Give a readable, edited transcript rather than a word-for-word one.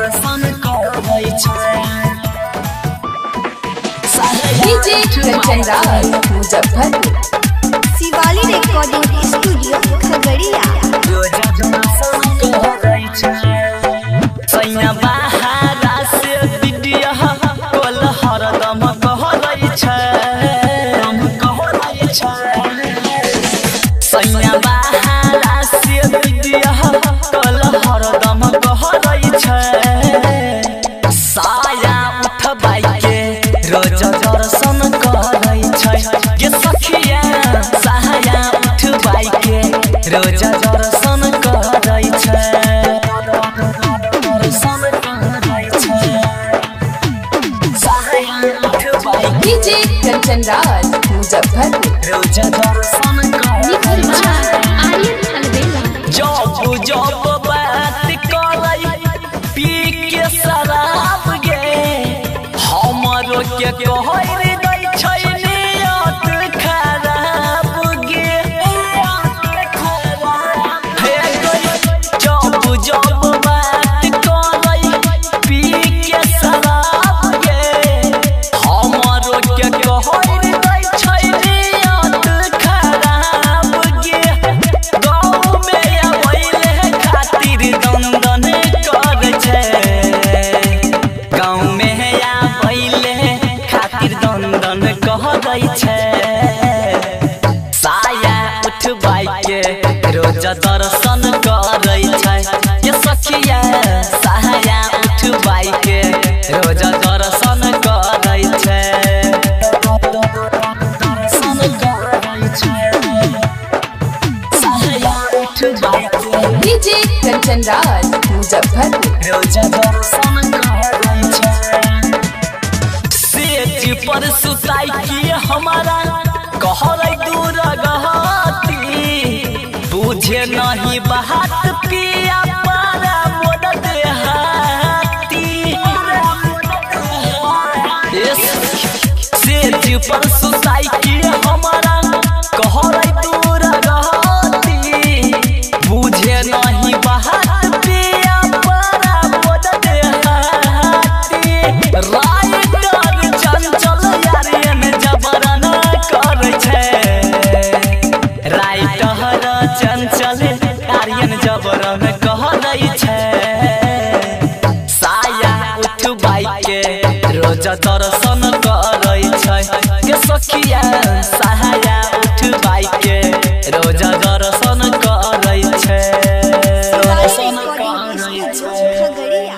दर्शन करै छै। DJ Kanchan Raj Muzaffarpur. Shivali recording studio Khagaria. रोजा दर्शन करै छै। सैया बाहरा से वीडियो कॉल हरदम कहै छै। सैया बाहरा से वीडियो कॉल हरदम कहै छै। साया उठबाई के रोज दर्शन करै छै। ये सखिया साया उठबाई के रोज दर्शन करै छै। दर्शन करै छै। साया उठबाई डीजे कंचन राज मुजफ्फरपुर। रोज दर्शन करै छै। जब बात करै पी के शराब गे हमरो के कहै दै छै नियत खराब गे। जब बात करै पी के शराब गे हमरो के कहै दै छै नियत खराब गे। गाँव में आबैले खातिर दंदन करै छै। गाँव में आबैले खातिर दंदन कहै छै। साया उठबाई के रोज दर्शन करै छै। ये सखिया साया उठबाई के रोज दर्शन करै छै। दर्शन करै छै। साया उठबाई के डीजे कंचन राज मुजफ्फरपुर। रोजा दर्शन करै छै। सेज पर सुताई की हमारा कहरै दूर गहती बुझे नहीं बात पिया पारा मोद देहाती। सेज पर सुताई की हमारा कहरै दूर गहती बुझे नहीं बात पिया पारा मोद देहाती। राइटर चंचल यारियन जबरन करै छै। राइटर चंचल यारियन जबरन कहै छै। साया उठबाई के रोज दर्शन करै छै। के सखिया साया उठबाई के रोज दर्शन करै छै। दर्शन करै छै। खगड़िया।